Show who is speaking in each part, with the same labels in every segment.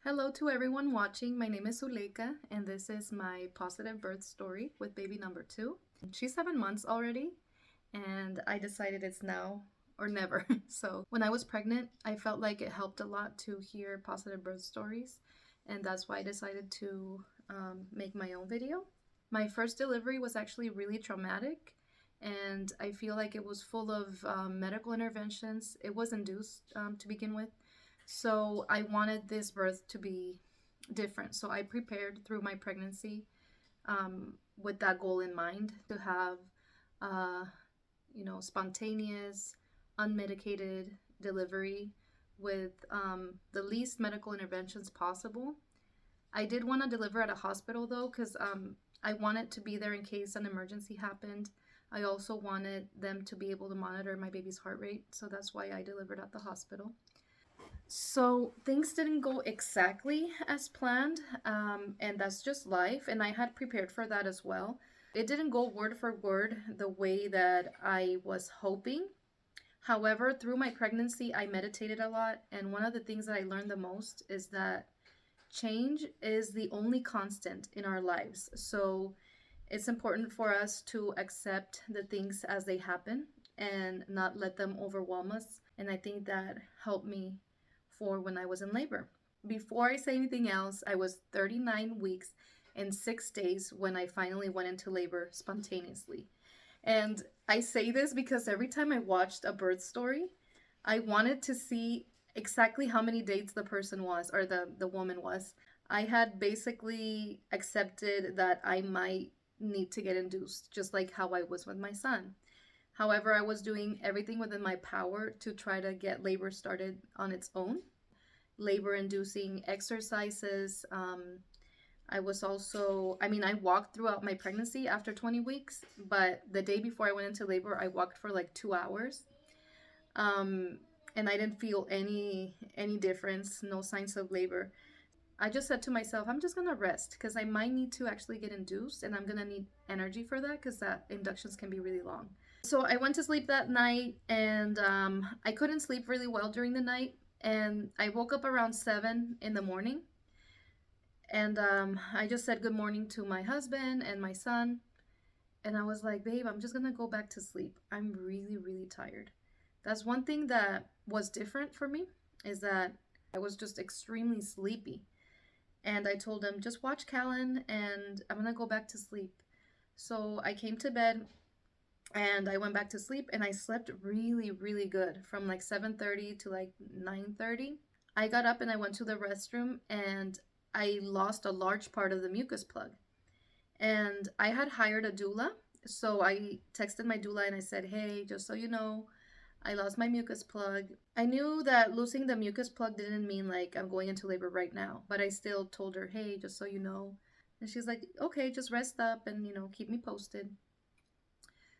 Speaker 1: Hello to everyone watching. My name is Zuleika, and this is my positive birth story with baby number 2. She's 7 months already, and I decided it's now or never. So when I was pregnant, I felt like it helped a lot to hear positive birth stories, and that's why I decided to make my own video. My first delivery was actually really traumatic, and I feel like it was full of medical interventions. It was induced to begin with. So I wanted this birth to be different. So I prepared through my pregnancy with that goal in mind to have, uh, spontaneous, unmedicated delivery with the least medical interventions possible. I did want to deliver at a hospital though, because I wanted to be there in case an emergency happened. I also wanted them to be able to monitor my baby's heart rate, so that's why I delivered at the hospital. So things didn't go exactly as planned, and that's just life. And I had prepared for that as well. It didn't go word for word the way that I was hoping. However, through my pregnancy, I meditated a lot. And one of the things that I learned the most is that change is the only constant in our lives. So it's important for us to accept the things as they happen and not let them overwhelm us. And I think that helped me for when I was in labor. Before I say anything else, I was 39 weeks and 6 days when I finally went into labor spontaneously. And I say this because every time I watched a birth story, I wanted to see exactly how many days the person was, or the woman was. I had basically accepted that I might need to get induced, just like how I was with my son. However, I was doing everything within my power to try to get labor started on its own. Labor inducing exercises. I was also, I walked throughout my pregnancy after 20 weeks, but the day before I went into labor, I walked for like 2 hours. Um, and I didn't feel any difference, no signs of labor. I just said to myself, I'm just gonna rest because I might need to actually get induced, and I'm gonna need energy for that because that inductions can be really long. So I went to sleep that night, and I couldn't sleep really well during the night, and I woke up around 7 in the morning, and I just said good morning to my husband and my son, and I was like, babe, I'm just gonna go back to sleep. I'm really, really tired. That's one thing that was different for me, is that I was just extremely sleepy. And I told him, just watch Callan and I'm gonna go back to sleep. So I came to bed and I went back to sleep, and I slept really, really good from like 7:30 to like 9:30. I got up and I went to the restroom, and I lost a large part of the mucus plug. And I had hired a doula. So I texted my doula and I said, hey, just so you know, I lost my mucus plug. I knew that losing the mucus plug didn't mean like I'm going into labor right now, but I still told her, hey, just so you know. And she's like, okay, just rest up and, keep me posted.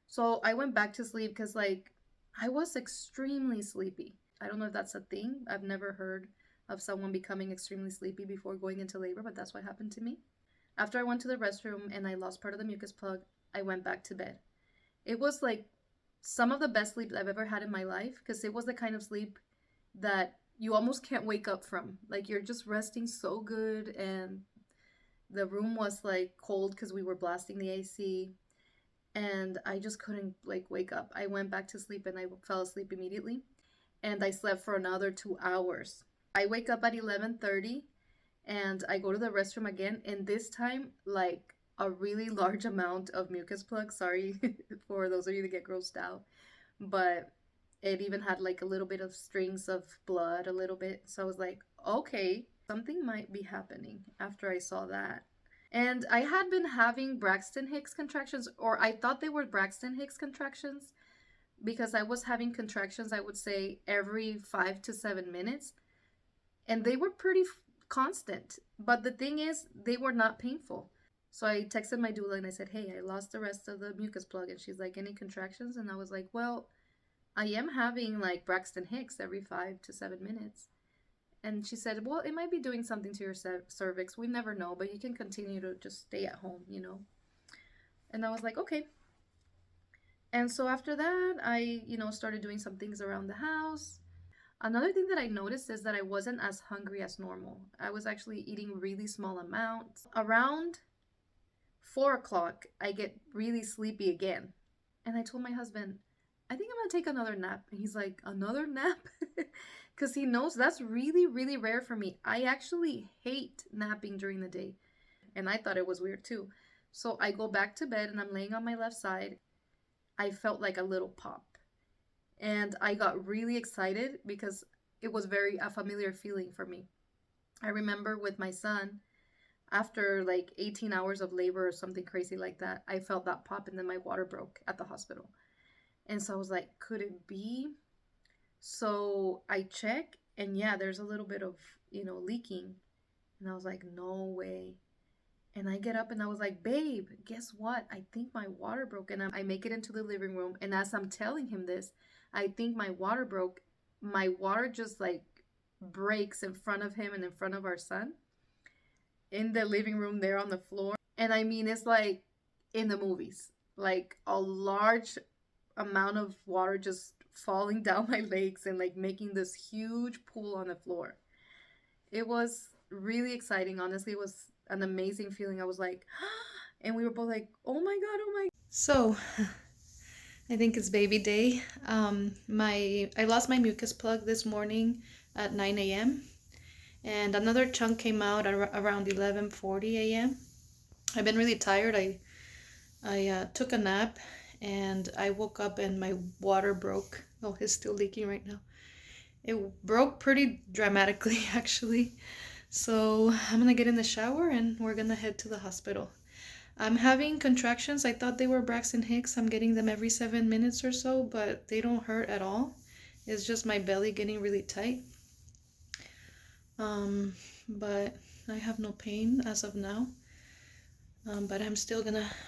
Speaker 1: So I went back to sleep because, like, I was extremely sleepy. I don't know if that's a thing. I've never heard of someone becoming extremely sleepy before going into labor, but that's what happened to me. After I went to the restroom and I lost part of the mucus plug, I went back to bed. It was like some of the best sleep I've ever had in my life, because it was the kind of sleep that you almost can't wake up from. Like, you're just resting so good, and the room was like cold because we were blasting the AC, and I just couldn't like wake up. I went back to sleep and I fell asleep immediately, and I slept for another 2 hours. I wake up at 11:30 and I go to the restroom again, and this time, like, a really large amount of mucus plug. Sorry for those of you that get grossed out, but it even had like a little bit of strings of blood, a little bit. So I was like, okay, something might be happening after I saw that. And I had been having Braxton Hicks contractions, or I thought they were Braxton Hicks contractions, because I was having contractions, I would say, every 5 to 7 minutes. And they were pretty constant. But the thing is, they were not painful. So I texted my doula and I said, hey, I lost the rest of the mucus plug. And she's like, any contractions? And I was like, well, I am having like Braxton Hicks every 5 to 7 minutes. And she said, well, it might be doing something to your cervix. We never know, but you can continue to just stay at home. And I was like, okay. And so after that, I, started doing some things around the house. Another thing that I noticed is that I wasn't as hungry as normal. I was actually eating really small amounts. Around 4 o'clock, I get really sleepy again. And I told my husband, I think I'm gonna take another nap. And he's like, another nap? Because he knows that's really, really rare for me. I actually hate napping during the day. And I thought it was weird too. So I go back to bed and I'm laying on my left side. I felt like a little pop. And I got really excited because it was a familiar feeling for me. I remember with my son, after like 18 hours of labor or something crazy like that, I felt that pop and then my water broke at the hospital. And so I was like, could it be? So I check and yeah, there's a little bit of, leaking. And I was like, no way. And I get up and I was like, babe, guess what? I think my water broke. And I make it into the living room. And as I'm telling him this, I think my water broke. My water just like breaks in front of him and in front of our son in the living room there on the floor. And I mean, it's like in the movies, like a large amount of water just falling down my legs and like making this huge pool on the floor. It was really exciting. Honestly, it was an amazing feeling. I was like, and we were both like, oh my God, oh my. So I think it's baby day. I lost my mucus plug this morning at 9 a.m. and another chunk came out around 11:40 a.m. I've been really tired. I took a nap and I woke up and my water broke. Oh, it's still leaking right now. It broke pretty dramatically actually. So I'm gonna get in the shower and we're gonna head to the hospital. I'm having contractions. I thought they were Braxton Hicks. I'm getting them every 7 minutes or so, but they don't hurt at all. It's just my belly getting really tight. But I have no pain as of now. But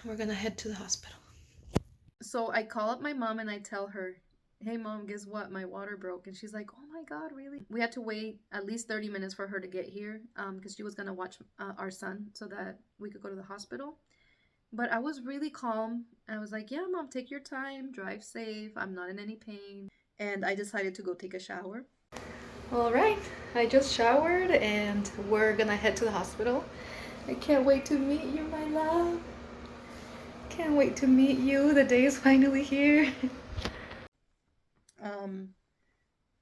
Speaker 1: we're gonna head to the hospital. So I call up my mom and I tell her, hey mom, guess what? My water broke. And she's like, oh my God, really? We had to wait at least 30 minutes for her to get here because she was gonna watch our son so that we could go to the hospital. But I was really calm. I was like, yeah, mom, take your time, drive safe. I'm not in any pain. And I decided to go take a shower. All right, I just showered and we're gonna head to the hospital. I can't wait to meet you, my love. Can't wait to meet you. The day is finally here.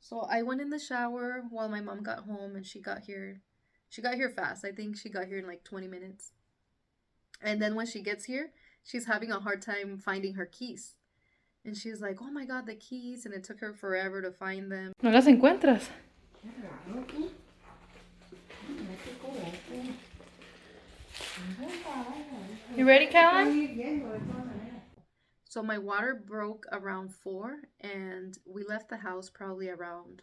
Speaker 1: So I went in the shower while my mom got home and she got here fast. I think she got here in like 20 minutes. And then when she gets here, she's having a hard time finding her keys. And she's like, oh my God, the keys. And it took her forever to find them. ¿No las encuentras? You ready, Callan? So my water broke around 4 and we left the house probably around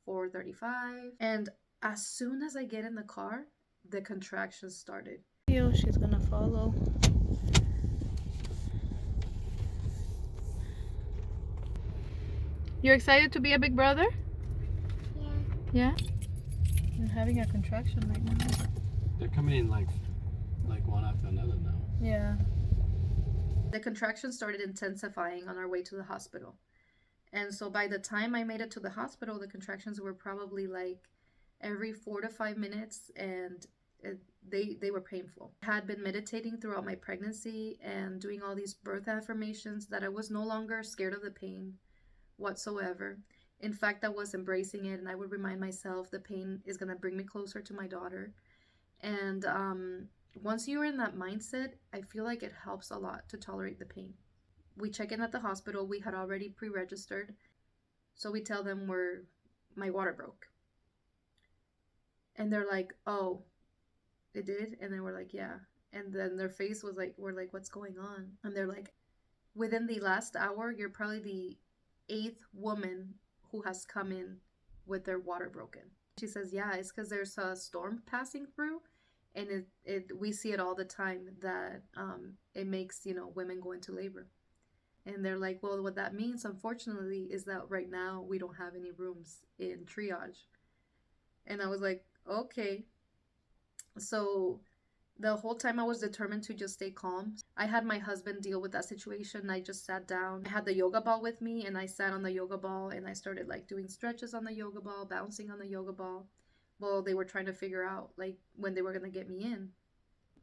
Speaker 1: 4:35. And as soon as I get in the car, the contractions started. She's gonna follow. You're excited to be a big brother? Yeah? Yeah? I'm having a contraction right now.
Speaker 2: They're coming in like one after another now.
Speaker 1: Yeah. The contractions started intensifying on our way to the hospital. And so by the time I made it to the hospital, the contractions were probably like every 4 to 5 minutes and they were painful. I had been meditating throughout my pregnancy and doing all these birth affirmations that I was no longer scared of the pain whatsoever. In fact, I was embracing it and I would remind myself the pain is going to bring me closer to my daughter. And once you're in that mindset, I feel like it helps a lot to tolerate the pain. We check in at the hospital. We had already pre-registered. So we tell them my water broke. And they're like, oh, it did? And then we're like, yeah. And then their face was like, we're like, what's going on? And they're like, within the last hour, you're probably the 8th woman who has come in with their water broken. She says, yeah, it's because there's a storm passing through. And we see it all the time that it makes, women go into labor. And they're like, well, what that means, unfortunately, is that right now we don't have any rooms in triage. And I was like, okay. So The whole time I was determined to just stay calm. I had my husband deal with that situation. I just sat down. I had the yoga ball with me and I sat on the yoga ball and I started like doing stretches on the yoga ball, bouncing on the yoga ball. Well, they were trying to figure out like when they were going to get me in.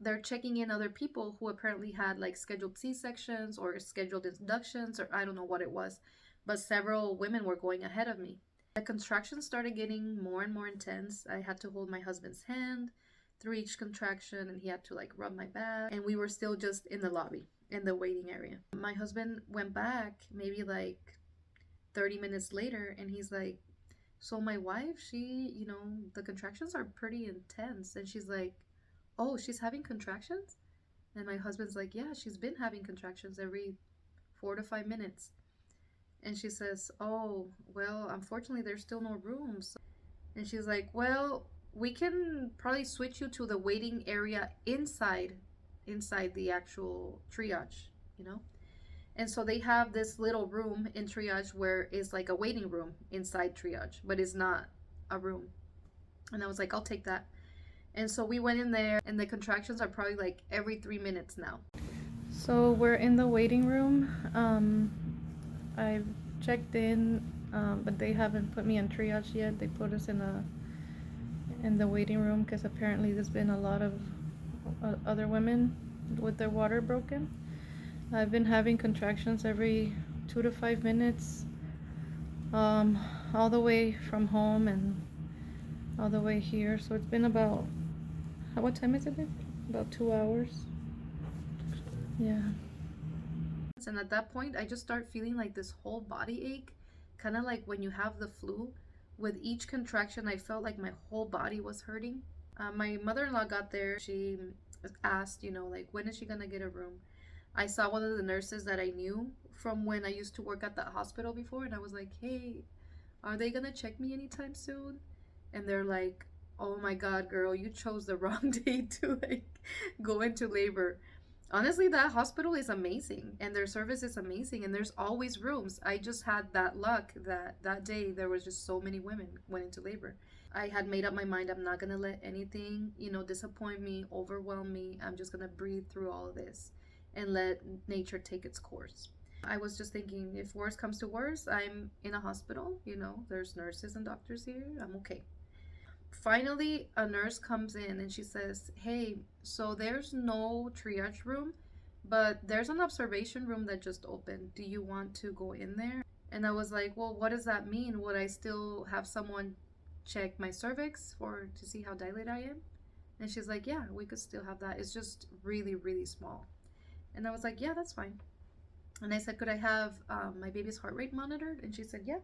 Speaker 1: They're checking in other people who apparently had like scheduled C-sections or scheduled inductions or I don't know what it was, but several women were going ahead of me. The contractions started getting more and more intense. I had to hold my husband's hand through each contraction and he had to like rub my back, and we were still just in the lobby in the waiting area. My husband went back maybe like 30 minutes later and he's like, so my wife, she, the contractions are pretty intense. And she's like, oh, she's having contractions? And my husband's like, yeah, she's been having contractions every 4 to 5 minutes. And she says, oh, well, unfortunately, there's still no rooms. And she's like, well, we can probably switch you to the waiting area inside the actual triage, you know? And so they have this little room in triage where it's like a waiting room inside triage, but it's not a room. And I was like, I'll take that. And so we went in there, and the contractions are probably like every 3 minutes now. So we're in the waiting room. I've checked in, but they haven't put me in triage yet. They put us in the waiting room because apparently there's been a lot of other women with their water broken. I've been having contractions every 2 to 5 minutes, all the way from home and all the way here. So it's been about, what time has it been? About 2 hours. Yeah. And at that point, I just start feeling like this whole body ache, kind of like when you have the flu. With each contraction, I felt like my whole body was hurting. My mother-in-law got there. She asked, like, when is she gonna get a room? I saw one of the nurses that I knew from when I used to work at that hospital before, and I was like, hey, are they gonna check me anytime soon? And they're like, oh my god, girl, you chose the wrong day to like go into labor. Honestly, that hospital is amazing and their service is amazing and there's always rooms. I just had that luck that day there was just so many women went into labor. I had made up my mind, I'm not gonna let anything, disappoint me, overwhelm me. I'm just gonna breathe through all of this and let nature take its course. I was just thinking, if worse comes to worse, I'm in a hospital, there's nurses and doctors here, I'm okay. Finally, a nurse comes in and she says, hey, so there's no triage room, but there's an observation room that just opened. Do you want to go in there? And I was like, well, what does that mean? Would I still have someone check my cervix to see how dilated I am? And she's like, yeah, we could still have that. It's just really, really small. And I was like, yeah, that's fine. And I said, could I have my baby's heart rate monitored? And she said, yeah.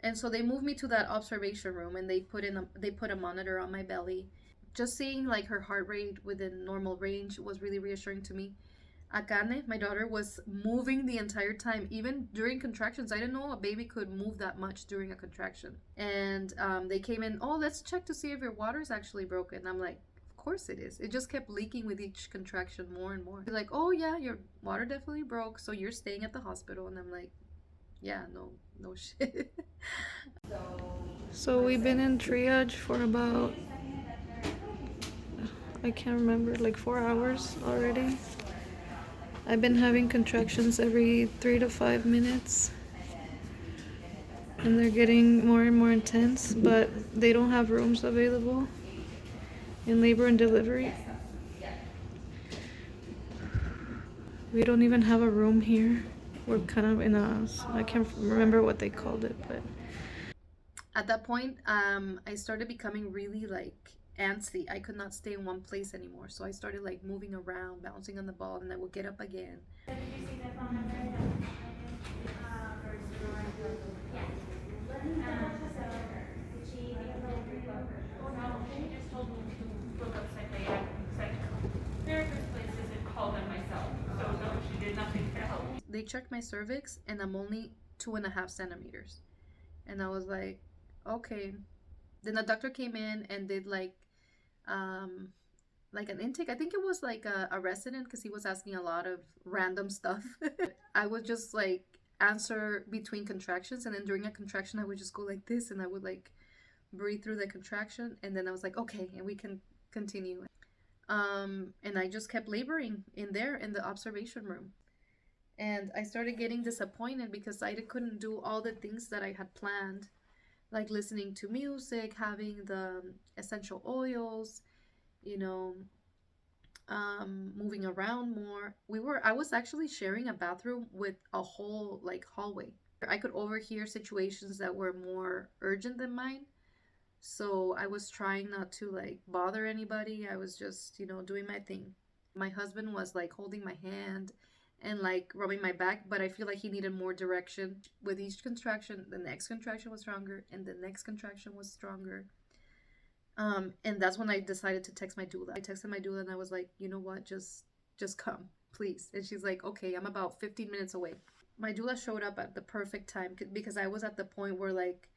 Speaker 1: And so they moved me to that observation room and they put a monitor on my belly. Just seeing like her heart rate within normal range was really reassuring to me. Akane, my daughter, was moving the entire time, even during contractions. I didn't know a baby could move that much during a contraction. And they came in, oh, let's check to see if your water is actually broken. I'm like, of course it is. It just kept leaking with each contraction more and more. They're like, oh yeah, your water definitely broke, so you're staying at the hospital. And I'm like, yeah, no shit. So we've been in triage for about, I can't remember, like 4 hours already. I've been having contractions every 3 to 5 minutes. And they're getting more and more intense, but they don't have rooms available in labor and delivery. We don't even have a room here. We're kind of in I can't remember what they called it, but at that point, I started becoming really like antsy. I could not stay in one place anymore. So I started like moving around, bouncing on the ball, and I would get up again. They checked my cervix and I'm only 2.5 centimeters. And I was like, okay. Then the doctor came in and did like an intake. I think it was like a resident because he was asking a lot of random stuff. I would just like answer between contractions, and then during a contraction I would just go like this and I would like breathe through the contraction, and then I was like, okay, and we can continue. And I just kept laboring in there in the observation room. And I started getting disappointed because I couldn't do all the things that I had planned, like listening to music, having the essential oils, you know, moving around more. I was actually sharing a bathroom with a whole like hallway. I could overhear situations that were more urgent than mine. So I was trying not to like bother anybody. I was just, doing my thing. My husband was like holding my hand and like rubbing my back, but I feel like he needed more direction. With each contraction, the next contraction was stronger and the next contraction was stronger. And that's when I decided to text my doula. I texted my doula and I was like, you know what, just come, please. And she's like, okay, I'm about 15 minutes away. My doula showed up at the perfect time because I was at the point where like,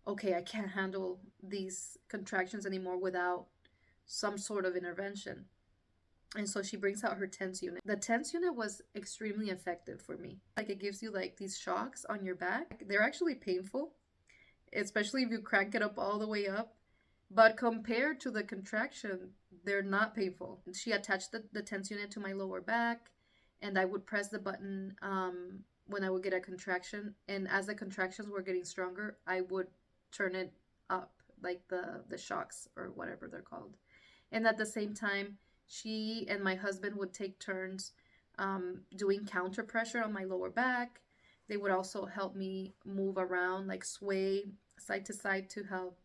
Speaker 1: okay, I can't handle these contractions anymore without some sort of intervention. And so she brings out her TENS unit. The TENS unit was extremely effective for me. Like it gives you like these shocks on your back. They're actually painful, especially if you crank it up all the way up. But compared to the contraction, they're not painful. She attached the TENS unit to my lower back, and I would press the button when I would get a contraction. And as the contractions were getting stronger, I would turn it up, like the shocks or whatever they're called. And at the same time, she and my husband would take turns doing counter pressure on my lower back. They would also help me move around, like sway side to side to help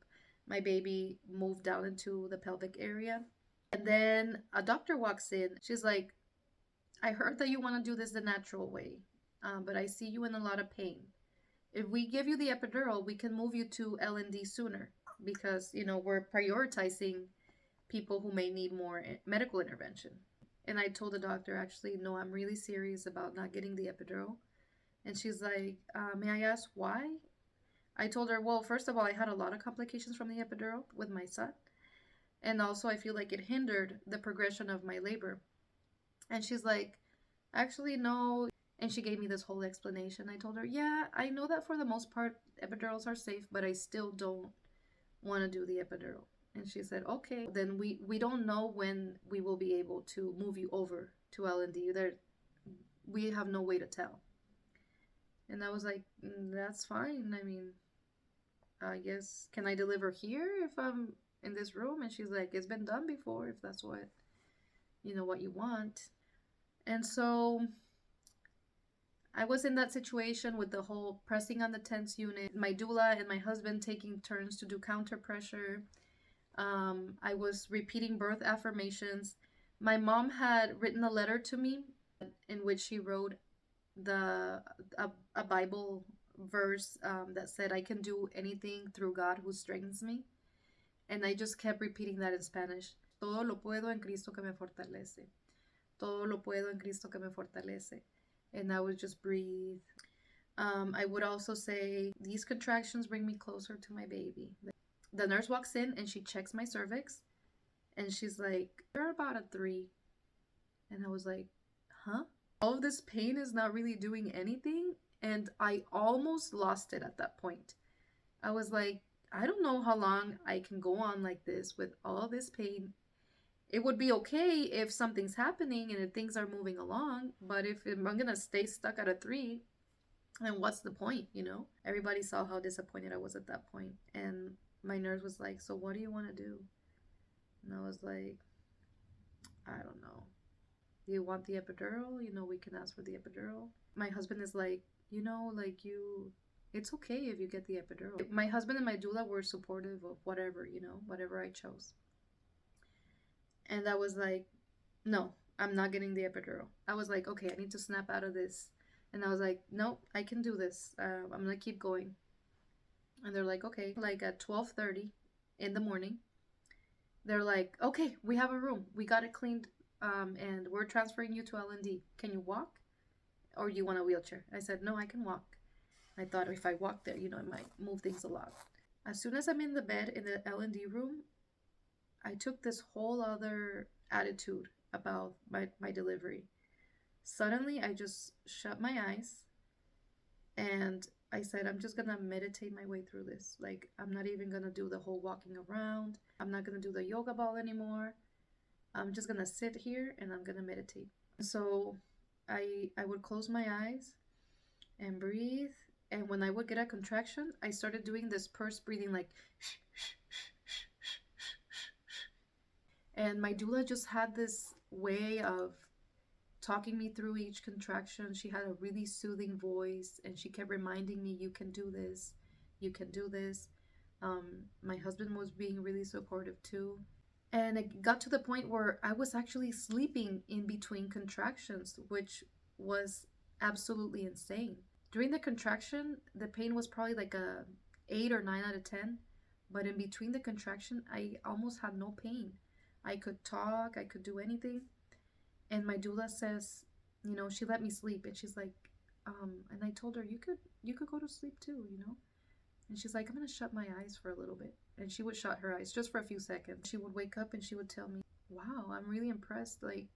Speaker 1: my baby move down into the pelvic area. And then a doctor walks in. She's like, I heard that you want to do this the natural way, but I see you in a lot of pain. If we give you the epidural, we can move you to L&D sooner because, we're prioritizing people who may need more medical intervention. And I told the doctor, actually, no, I'm really serious about not getting the epidural. And she's like, may I ask why? I told her, well, first of all, I had a lot of complications from the epidural with my son. And also, I feel like it hindered the progression of my labor. And she's like, actually, no. And she gave me this whole explanation. I told her, yeah, I know that for the most part, epidurals are safe, but I still don't want to do the epidural. And she said, okay, then we don't know when we will be able to move you over to L&D. We have no way to tell. And I was like, that's fine. I mean, I guess, can I deliver here if I'm in this room? And she's like, it's been done before if that's what you want. And so I was in that situation with the whole pressing on the TENS unit, my doula and my husband taking turns to do counter pressure. I was repeating birth affirmations. My mom had written a letter to me in which she wrote a Bible verse that said, I can do anything through God who strengthens me. And I just kept repeating that in Spanish. Todo lo puedo en Cristo que me fortalece. Todo lo puedo en Cristo que me fortalece. And I would just breathe. I would also say, these contractions bring me closer to my baby. The nurse walks in and she checks my cervix. And she's like, you're about a 3. And I was like, huh? All of this pain is not really doing anything. And I almost lost it at that point. I was like, I don't know how long I can go on like this with all this pain. It would be okay if something's happening and if things are moving along, but if I'm going to stay stuck at a 3, then what's the point, Everybody saw how disappointed I was at that point. And my nurse was like, so what do you want to do? And I was like, I don't know. Do you want the epidural? We can ask for the epidural. My husband is like, it's okay if you get the epidural. My husband and my doula were supportive of whatever, whatever I chose. And I was like, no, I'm not getting the epidural. I was like, okay, I need to snap out of this. And I was like, nope, I can do this. I'm going to keep going. And they're like, okay. Like at 12:30 in the morning, they're like, okay, we have a room. We got it cleaned, and we're transferring you to L&D. Can you walk? Or you want a wheelchair? I said, no, I can walk. I thought if I walk there, it might move things a lot. As soon as I'm in the bed in the L&D room, I took this whole other attitude about my delivery. Suddenly, I just shut my eyes and I said, I'm just going to meditate my way through this. Like, I'm not even going to do the whole walking around. I'm not going to do the yoga ball anymore. I'm just gonna sit here and I'm gonna meditate. So I would close my eyes and breathe. And when I would get a contraction, I started doing this pursed breathing, like and my doula just had this way of talking me through each contraction. She had a really soothing voice, and she kept reminding me, you can do this, you can do this. My husband was being really supportive too. And it got to the point where I was actually sleeping in between contractions, which was absolutely insane. During the contraction, the pain was probably like a 8 or 9 out of 10, but in between the contraction, I almost had no pain. I could talk, I could do anything. And my doula says, she let me sleep, and she's like, and I told her, you could go to sleep too, And she's like, I'm gonna shut my eyes for a little bit. And she would shut her eyes just for a few seconds. She would wake up and she would tell me, wow, I'm really impressed. Like,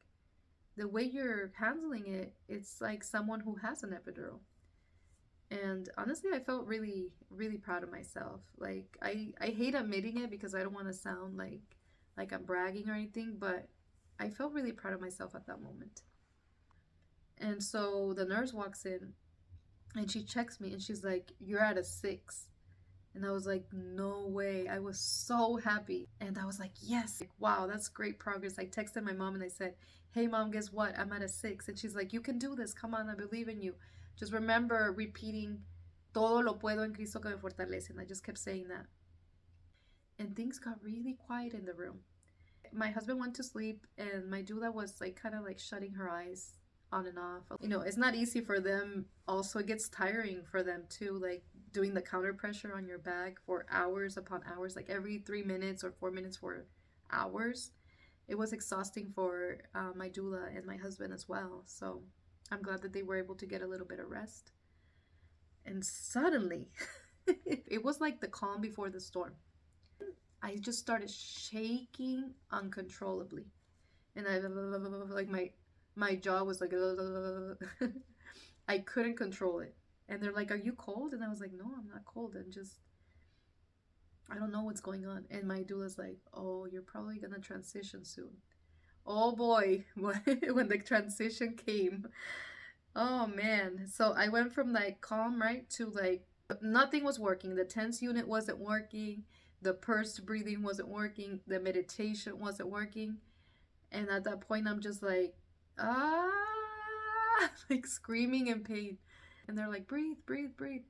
Speaker 1: the way you're handling it, it's like someone who has an epidural. And honestly, I felt really, really proud of myself. Like, I hate admitting it because I don't want to sound like I'm bragging or anything, but I felt really proud of myself at that moment. And so the nurse walks in and she checks me and she's like, you're at a 6. And I was like, no way. I was so happy. And I was like, yes. Like, wow, that's great progress. I texted my mom and I said, hey, mom, guess what? I'm at a 6. And she's like, you can do this. Come on, I believe in you. Just remember repeating, todo lo puedo en Cristo que me fortalece. And I just kept saying that. And things got really quiet in the room. My husband went to sleep and my doula was like kind of like shutting her eyes on and off. It's not easy for them. Also, it gets tiring for them too, like doing the counter pressure on your back for hours upon hours, like every 3 minutes or 4 minutes for hours. It was exhausting for my doula and my husband as well. So I'm glad that they were able to get a little bit of rest. And suddenly, it was like the calm before the storm. I just started shaking uncontrollably. And I, like, my jaw was like, I couldn't control it. And they're like, are you cold? And I was like, no, I'm not cold. And just, I don't know what's going on. And my doula's like, oh, you're probably going to transition soon. Oh boy, when the transition came. Oh man. So I went from like calm, right, to like nothing was working. The tense unit wasn't working. The pursed breathing wasn't working. The meditation wasn't working. And at that point, I'm just like, like screaming in pain. And they're like, breathe, breathe, breathe.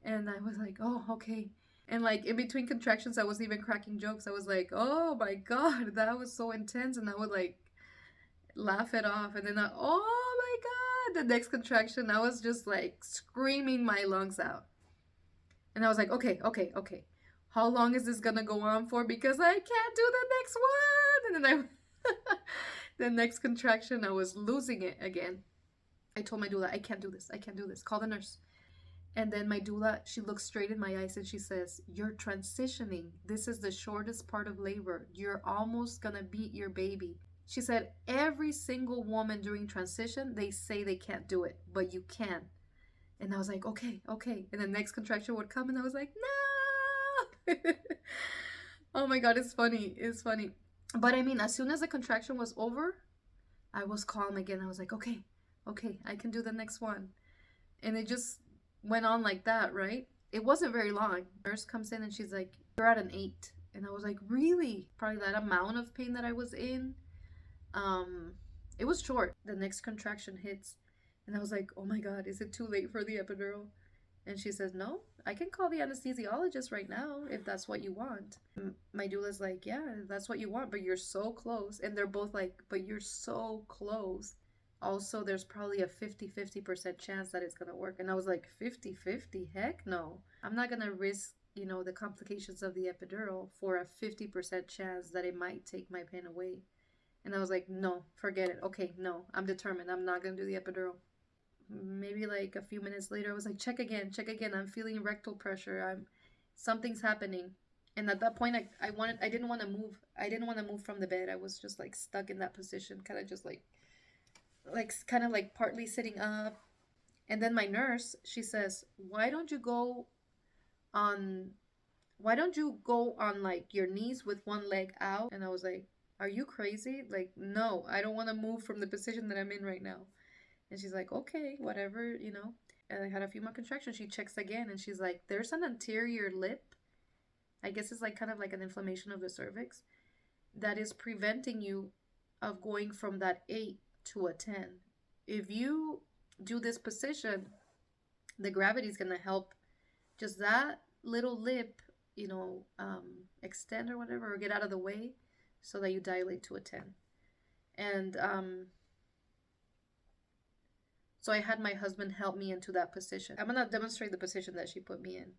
Speaker 1: And I was like, oh, okay. And like in between contractions, I wasn't even cracking jokes. I was like, oh my God, that was so intense. And I would like laugh it off. And then oh my God, the next contraction, I was just like screaming my lungs out. And I was like, okay. How long is this gonna go on for? Because I can't do the next one. And then the next contraction, I was losing it again. I told my doula, I can't do this. Call the nurse. And then my doula, she looks straight in my eyes and she says, you're transitioning. This is the shortest part of labor. You're almost gonna beat your baby. She said, every single woman during transition, they say they can't do it, but you can. And I was like, okay. And the next contraction would come and I was like, no. Oh my God, it's funny. But I mean, as soon as the contraction was over, I was calm again. I was like, okay, I can do the next one. And it just went on like that, right? It wasn't very long. Nurse comes in and she's like, you're at an 8. And I was like, really? Probably that amount of pain that I was in. It was short. The next contraction hits. And I was like, oh my God, is it too late for the epidural? And she says, no, I can call the anesthesiologist right now if that's what you want. My doula's like, yeah, that's what you want, but you're so close. And they're both like, but you're so close. Also, there's probably a 50% chance that it's going to work. And I was like, 50? Heck no. I'm not going to risk, the complications of the epidural for a 50% chance that it might take my pain away. And I was like, no, forget it. Okay, no, I'm determined. I'm not going to do the epidural. Maybe like a few minutes later, I was like, check again. I'm feeling rectal pressure. Something's happening. And at that point, I didn't want to move. I didn't want to move from the bed. I was just like stuck in that position, kind of just like partly sitting up. And then my nurse, she says, why don't you go on like your knees with one leg out? And I was like, are you crazy? Like, no, I don't want to move from the position that I'm in right now. And she's like, okay, whatever, you know. And I had a few more contractions. She checks again and she's like, there's an anterior lip. I guess it's like kind of like an inflammation of the cervix that is preventing you of going from that 8 to a 10. If you do this position, the gravity is going to help just that little lip, you know, extend or whatever, or get out of the way so that you dilate to a 10. And so I had my husband help me into that position. I'm going to demonstrate the position that she put me in.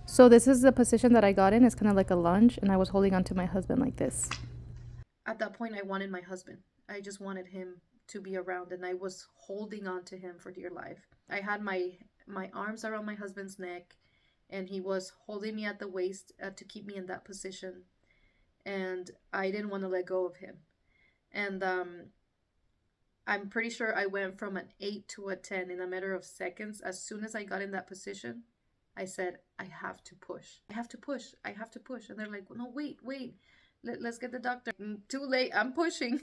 Speaker 1: So this is the position that I got in. It's kind of like a lunge, and I was holding onto my husband like this. At that point, I wanted my husband. I just wanted him to be around, and I was holding on to him for dear life. I had my arms around my husband's neck, and he was holding me at the waist to keep me in that position, and I didn't want to let go of him. And I'm pretty sure I went from an 8 to a 10 in a matter of seconds. As soon as I got in that position, I said, I have to push. I have to push. I have to push. And they're like, no, wait. Let's get the doctor. Too late. I'm pushing.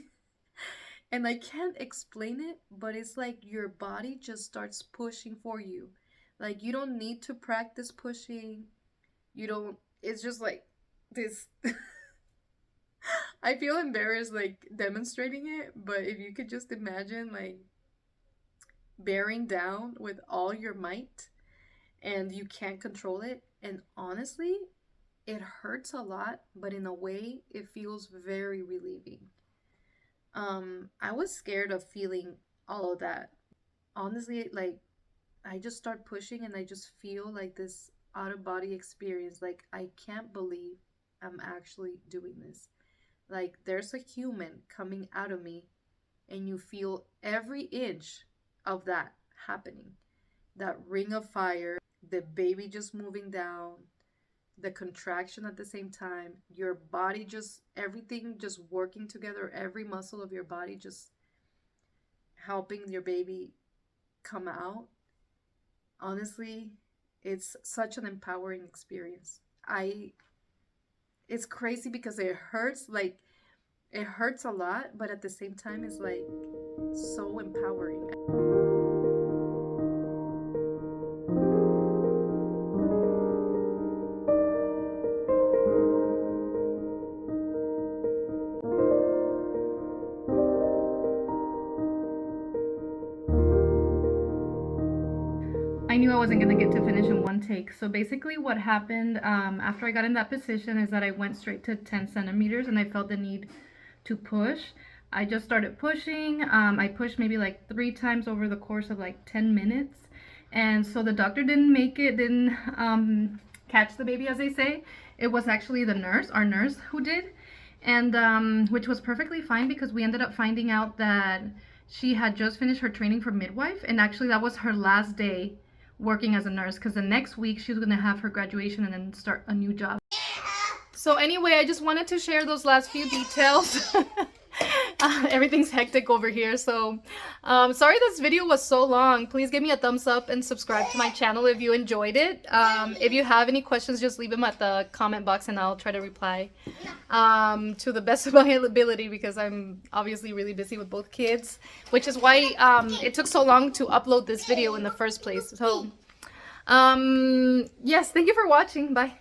Speaker 1: And I can't explain it, but it's like your body just starts pushing for you. Like, you don't need to practice pushing. You don't, it's just like this. I feel embarrassed, like, demonstrating it, but if you could just imagine, like, bearing down with all your might and you can't control it. And honestly, it hurts a lot, but in a way, it feels very relieving. I was scared of feeling all of that. Honestly, like, I just start pushing and I just feel like this out of body experience. Like, I can't believe I'm actually doing this. Like, there's a human coming out of me and you feel every inch of that happening. That ring of fire, the baby just moving down, the contraction at the same time, your body just, everything just working together, every muscle of your body just helping your baby come out. Honestly, it's such an empowering experience. It's crazy because it hurts, like, it hurts a lot, but at the same time, it's like so empowering. I knew I wasn't going to get to finish in one take. So basically what happened after I got in that position is that I went straight to 10 centimeters and I felt the need to push. I just started pushing. I pushed maybe like 3 times over the course of like 10 minutes. And so the doctor didn't catch the baby, as they say. It was actually the nurse, our nurse, who did. And which was perfectly fine because we ended up finding out that she had just finished her training for midwife. And actually that was her last day working as a nurse, because the next week she was going to have her graduation and then start a new job. So anyway, I just wanted to share those last few details. Everything's hectic over here, so sorry this video was so long. Please give me a thumbs up and subscribe to my channel if you enjoyed it. If you have any questions, just leave them at the comment box and I'll try to reply to the best of my ability, because I'm obviously really busy with both kids, which is why it took so long to upload this video in the first place. So yes, thank you for watching. Bye.